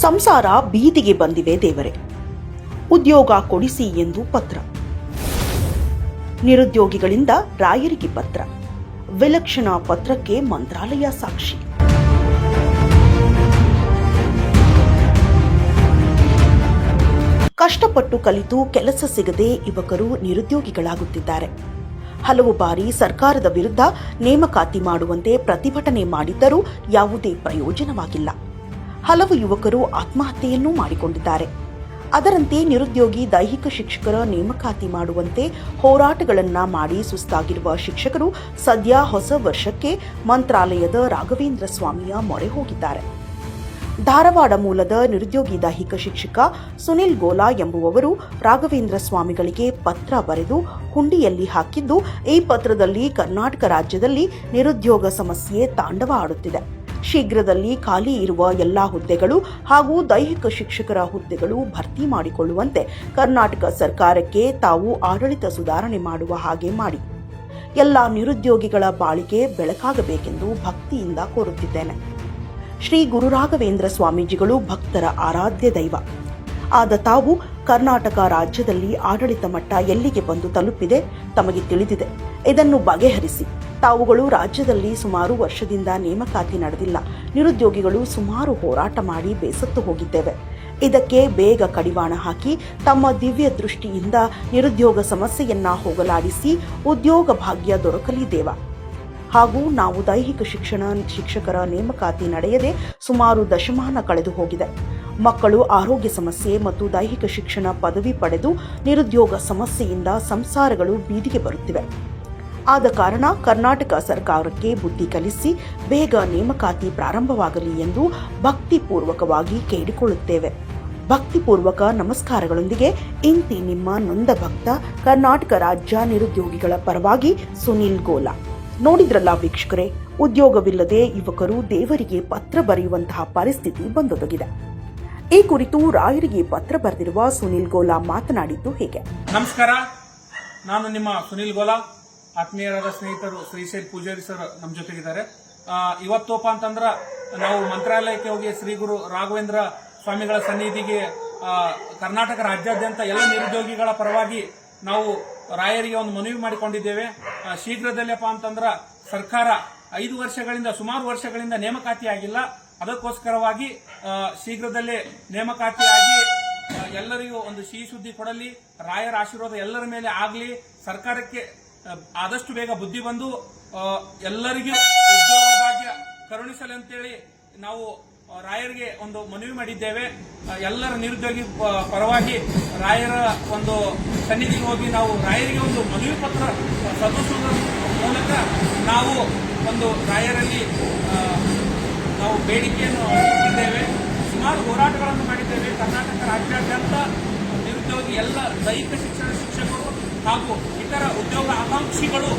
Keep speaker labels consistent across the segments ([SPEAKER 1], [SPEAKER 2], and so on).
[SPEAKER 1] ಸಂಸಾರ ಬೀದಿಗೆ ಬಂದಿವೆ ದೇವರೇ, ಉದ್ಯೋಗ ಕೊಡಿಸಿ ಎಂದು ಪತ್ರ. ನಿರುದ್ಯೋಗಿಗಳಿಂದ ರಾಯರಿಗೆ ಪತ್ರ. ವಿಲಕ್ಷಣ ಪತ್ರಕ್ಕೆ ಮಂತ್ರಾಲಯ ಸಾಕ್ಷಿ. ಕಷ್ಟಪಟ್ಟು ಕಲಿತು ಕೆಲಸ ಸಿಗದೆ ಯುವಕರು ನಿರುದ್ಯೋಗಿಗಳಾಗುತ್ತಿದ್ದಾರೆ. ಹಲವು ಬಾರಿ ಸರ್ಕಾರದ ವಿರುದ್ಧ ನೇಮಕಾತಿ ಮಾಡುವಂತೆ ಪ್ರತಿಭಟನೆ ಮಾಡಿದ್ದರೂ ಯಾವುದೇ ಪ್ರಯೋಜನವಾಗಿಲ್ಲ. ಹಲವು ಯುವಕರು ಆತ್ಮಹತ್ಯೆಯನ್ನೂ ಮಾಡಿಕೊಂಡಿದ್ದಾರೆ. ಅದರಂತೆ ನಿರುದ್ಯೋಗಿ ದೈಹಿಕ ಶಿಕ್ಷಕರ ನೇಮಕಾತಿ ಮಾಡುವಂತೆ ಹೋರಾಟಗಳನ್ನು ಮಾಡಿ ಸುಸ್ತಾಗಿರುವ ಶಿಕ್ಷಕರು ಸದ್ಯ ಹೊಸ ವರ್ಷಕ್ಕೆ ಮಂತ್ರಾಲಯದ ರಾಘವೇಂದ್ರ ಸ್ವಾಮಿಯ ಮೊರೆ ಹೋಗಿದ್ದಾರೆ. ಧಾರವಾಡ ಮೂಲದ ನಿರುದ್ಯೋಗಿ ದೈಹಿಕ ಶಿಕ್ಷಕ ಸುನಿಲ್ ಗೋಲಾ ಎಂಬುವವರು ರಾಘವೇಂದ್ರ ಸ್ವಾಮಿಗಳಿಗೆ ಪತ್ರ ಬರೆದು ಹುಂಡಿಯಲ್ಲಿ ಹಾಕಿದ್ದು, ಈ ಪತ್ರದಲ್ಲಿ ಕರ್ನಾಟಕ ರಾಜ್ಯದಲ್ಲಿ ನಿರುದ್ಯೋಗ ಸಮಸ್ಯೆ ತಾಂಡವ ಆಡುತ್ತಿದೆ. ಶೀಘ್ರದಲ್ಲಿ ಖಾಲಿ ಇರುವ ಎಲ್ಲಾ ಹುದ್ದೆಗಳು ಹಾಗೂ ದೈಹಿಕ ಶಿಕ್ಷಕರ ಹುದ್ದೆಗಳು ಭರ್ತಿ ಮಾಡಿಕೊಳ್ಳುವಂತೆ ಕರ್ನಾಟಕ ಸರ್ಕಾರಕ್ಕೆ ತಾವು ಆಡಳಿತ ಸುಧಾರಣೆ ಮಾಡುವ ಹಾಗೆ ಮಾಡಿ ಎಲ್ಲ ನಿರುದ್ಯೋಗಿಗಳ ಬಾಳಿಗೆ ಬೆಳಕಾಗಬೇಕೆಂದು ಭಕ್ತಿಯಿಂದ ಕೋರುತ್ತಿದ್ದೇನೆ. ಶ್ರೀ ಗುರು ರಾಘವೇಂದ್ರ ಸ್ವಾಮೀಜಿಗಳು ಭಕ್ತರ ಆರಾಧ್ಯ ದೈವ ಆದ ತಾವು ಕರ್ನಾಟಕ ರಾಜ್ಯದಲ್ಲಿ ಆಡಳಿತ ಮಟ್ಟ ಎಲ್ಲಿಗೆ ಬಂದು ತಲುಪಿದೆ ತಮಗೆ ತಿಳಿದಿದೆ. ಇದನ್ನು ಬಗೆಹರಿಸಿ. ತಾವುಗಳು ರಾಜ್ಯದಲ್ಲಿ ಸುಮಾರು ವರ್ಷದಿಂದ ನೇಮಕಾತಿ ನಡೆದಿಲ್ಲ. ನಿರುದ್ಯೋಗಿಗಳು ಸುಮಾರು ಹೋರಾಟ ಮಾಡಿ ಬೇಸತ್ತು ಹೋಗಿದ್ದೇವೆ. ಇದಕ್ಕೆ ಬೇಗ ಕಡಿವಾಣ ಹಾಕಿ ತಮ್ಮ ದಿವ್ಯ ದೃಷ್ಟಿಯಿಂದ ನಿರುದ್ಯೋಗ ಸಮಸ್ಯೆಯನ್ನ ಹೋಗಲಾಡಿಸಿ ಉದ್ಯೋಗ ಭಾಗ್ಯ ದೊರಕಲಿ ದೇವ. ಹಾಗೂ ನಾವು ದೈಹಿಕ ಶಿಕ್ಷಕರ ನೇಮಕಾತಿ ನಡೆಯದೆ ಸುಮಾರು ದಶಮಾನ ಕಳೆದು ಹೋಗಿದೆ. ಮಕ್ಕಳು ಆರೋಗ್ಯ ಸಮಸ್ಯೆ ಮತ್ತು ದೈಹಿಕ ಶಿಕ್ಷಣ ಪದವಿ ಪಡೆದು ನಿರುದ್ಯೋಗ ಸಮಸ್ಯೆಯಿಂದ ಸಂಸಾರಗಳು ಬೀದಿಗೆ ಬರುತ್ತಿವೆ. ಆದ ಕಾರಣ ಕರ್ನಾಟಕ ಸರ್ಕಾರಕ್ಕೆ ಬುದ್ಧಿ ಕಲಿಸಿ ಬೇಗ ನೇಮಕಾತಿ ಪ್ರಾರಂಭವಾಗಲಿ ಎಂದು ಭಕ್ತಿಪೂರ್ವಕವಾಗಿ ಕೇಳಿಕೊಳ್ಳುತ್ತೇವೆ. ಭಕ್ತಿಪೂರ್ವಕ ನಮಸ್ಕಾರಗಳೊಂದಿಗೆ ಇಂತಿ ನಿಮ್ಮ ನೊಂದ ಭಕ್ತ, ಕರ್ನಾಟಕ ರಾಜ್ಯ ನಿರುದ್ಯೋಗಿಗಳ ಪರವಾಗಿ ಸುನಿಲ್ ಗೋಲಾ. ನೋಡಿದ್ರಲ್ಲ ವೀಕ್ಷಕರೇ, ಉದ್ಯೋಗವಿಲ್ಲದೆ ಯುವಕರು ದೇವರಿಗೆ ಪತ್ರ ಬರೆಯುವಂತಹ ಪರಿಸ್ಥಿತಿ ಬಂದೊದಗಿದೆ. ಈ ಕುರಿತು ರಾಯರಿಗೆ ಪತ್ರ ಬರೆದಿರುವ ಸುನಿಲ್ ಗೋಲಾ ಮಾತನಾಡಿದ್ದು ಹೀಗೆ.
[SPEAKER 2] ನಮಸ್ಕಾರ, ನಾನು ನಿಮ್ಮ ಸುನಿಲ್ ಗೋಲಾ. ಆತ್ಮೀಯರಾದ ಸ್ನೇಹಿತರು ಶ್ರೀಶೈಲ್ ಪೂಜಾರಿ ಸರ್ ನಮ್ಮ ಜೊತೆಗಿದ್ದಾರೆ. ಇವತ್ತೋಪ ಅಂತಂದ್ರ ನಾವು ಮಂತ್ರಾಲಯಕ್ಕೆ ಹೋಗಿ ಶ್ರೀ ಗುರು ರಾಘವೇಂದ್ರ ಸ್ವಾಮಿಗಳ ಸನ್ನಿಧಿಗೆ ಕರ್ನಾಟಕ ರಾಜ್ಯಾದ್ಯಂತ ಎಲ್ಲ ನಿರುದ್ಯೋಗಿಗಳ ಪರವಾಗಿ ನಾವು ರಾಯರಿಗೆ ಒಂದು ಮನವಿ ಮಾಡಿಕೊಂಡಿದ್ದೇವೆ. ಶೀಘ್ರದಲ್ಲಪ್ಪ ಅಂತಂದ್ರ ಸರ್ಕಾರ 5 ವರ್ಷಗಳಿಂದ ಸುಮಾರು ವರ್ಷಗಳಿಂದ ನೇಮಕಾತಿ ಆಗಿಲ್ಲ. ಅದಕ್ಕೋಸ್ಕರವಾಗಿ ಶೀಘ್ರದಲ್ಲೇ ನೇಮಕಾತಿಯಾಗಿ ಎಲ್ಲರಿಗೂ ಒಂದು ಸಿಹಿ ಸುದ್ದಿ ಕೊಡಲಿ. ರಾಯರ ಆಶೀರ್ವಾದ ಎಲ್ಲರ ಮೇಲೆ ಆಗಲಿ. ಸರ್ಕಾರಕ್ಕೆ ಆದಷ್ಟು ಬೇಗ ಬುದ್ಧಿ ಬಂದು ಎಲ್ಲರಿಗೂ ಉದ್ಯೋಗ ಭಾಗ್ಯ ಕರುಣಿಸಲಿ ಅಂತೇಳಿ ನಾವು ರಾಯರಿಗೆ ಒಂದು ಮನವಿ ಮಾಡಿದ್ದೇವೆ. ಎಲ್ಲರ ನಿರುದ್ಯೋಗಿ ಪರವಾಗಿ ರಾಯರ ಒಂದು ಸನ್ನಿಧಿಗೆ ಹೋಗಿ ನಾವು ರಾಯರಿಗೆ ಒಂದು ಮನವಿ ಪತ್ರ ಸಲ್ಲಿಸುವುದರ ಮೂಲಕ ನಾವು ಒಂದು ರಾಯರಲ್ಲಿ ನಾವು ಬೇಡಿಕೆಯನ್ನು ಇಟ್ಟಿದ್ದೇವೆ. ಸುಮಾರು ಹೋರಾಟಗಳನ್ನು ಮಾಡಿದ್ದೇವೆ. ಕರ್ನಾಟಕ ರಾಜ್ಯಾದ್ಯಂತ ನಿರುದ್ಯೋಗಿ ಎಲ್ಲ ದೈಹಿಕ ಶಿಕ್ಷಕರು ಹಾಗೂ ಇತರ ಉದ್ಯೋಗ ಆಕಾಂಕ್ಷಿಗಳು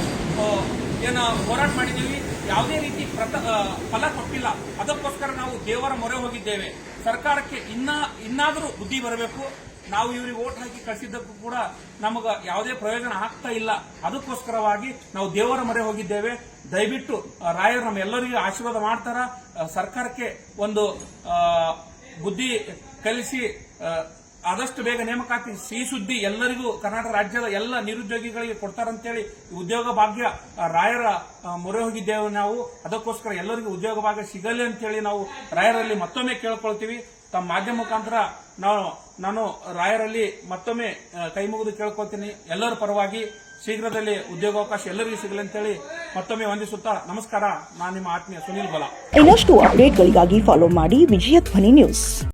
[SPEAKER 2] ಏನು ಹೋರಾಟ ಮಾಡಿದ್ದೀವಿ. ಯಾವುದೇ ರೀತಿ ಫಲ ಕೊಟ್ಟಿಲ್ಲ. ಅದಕ್ಕೋಸ್ಕರ ನಾವು ದೇವರ ಮೊರೆ ಹೋಗಿದ್ದೇವೆ. ಸರ್ಕಾರಕ್ಕೆ ಇನ್ನಾದರೂ ಬುದ್ಧಿ ಬರಬೇಕು. ನಾವು ಇವರಿಗೆ ವೋಟ್ ಹಾಕಿ ಕಳಿಸಿದ್ದಕ್ಕೂ ಕೂಡ ನಮಗ ಯಾವುದೇ ಪ್ರಯೋಜನ ಆಗ್ತಾ ಇಲ್ಲ. ಅದಕ್ಕೋಸ್ಕರವಾಗಿ ನಾವು ದೇವರ ಮೊರೆ ಹೋಗಿದ್ದೇವೆ. ದಯವಿಟ್ಟು ರಾಯರು ನಮ್ಮೆಲ್ಲರಿಗೂ ಆಶೀರ್ವಾದ ಮಾಡ್ತಾರ. ಸರ್ಕಾರಕ್ಕೆ ಒಂದು ಬುದ್ಧಿ ಕಲಿಸಿ ಆದಷ್ಟು ಬೇಗ ನೇಮಕಾತಿ ಸಿಹಿ ಸುದ್ದಿ ಎಲ್ಲರಿಗೂ ಕರ್ನಾಟಕ ರಾಜ್ಯದ ಎಲ್ಲ ನಿರುದ್ಯೋಗಿಗಳಿಗೆ ಕೊಡ್ತಾರಂತೇಳಿ ಉದ್ಯೋಗ ಭಾಗ್ಯ ರಾಯರ ಮೊರೆ ಹೋಗಿದ್ದೇವೆ ನಾವು. ಅದಕ್ಕೋಸ್ಕರ ಎಲ್ಲರಿಗೂ ಉದ್ಯೋಗ ಭಾಗ್ಯ ಸಿಗಲಿ ಅಂತೇಳಿ ನಾವು ರಾಯರಲ್ಲಿ ಮತ್ತೊಮ್ಮೆ ಕೇಳ್ಕೊಳ್ತೀವಿ. ತಮ್ಮ ಮಾಧ್ಯಮ ಮುಖಾಂತರ ನಾನು ರಾಯರಲ್ಲಿ ಮತ್ತೊಮ್ಮೆ ಕೈ ಮುಗಿದು ಕೇಳ್ಕೊಳ್ತೀನಿ. ಎಲ್ಲರ ಪರವಾಗಿ ಶೀಘ್ರದಲ್ಲಿ ಉದ್ಯೋಗಾವಕಾಶ ಎಲ್ಲರಿಗೂ ಸಿಗಲಿ ಅಂತೇಳಿ ಮತ್ತೊಮ್ಮೆ ವಂದಿಸುತ್ತಾ ನಮಸ್ಕಾರ. ನಾನು ನಿಮ್ಮ ಆತ್ಮೀಯ ಸುನಿಲ್ ಗೋಲಾ.
[SPEAKER 1] ಇನ್ನಷ್ಟು ಅಪ್ಡೇಟ್ಗಳಿಗಾಗಿ ಫಾಲೋ ಮಾಡಿ ವಿಜಯ ಧ್ವನಿ ನ್ಯೂಸ್.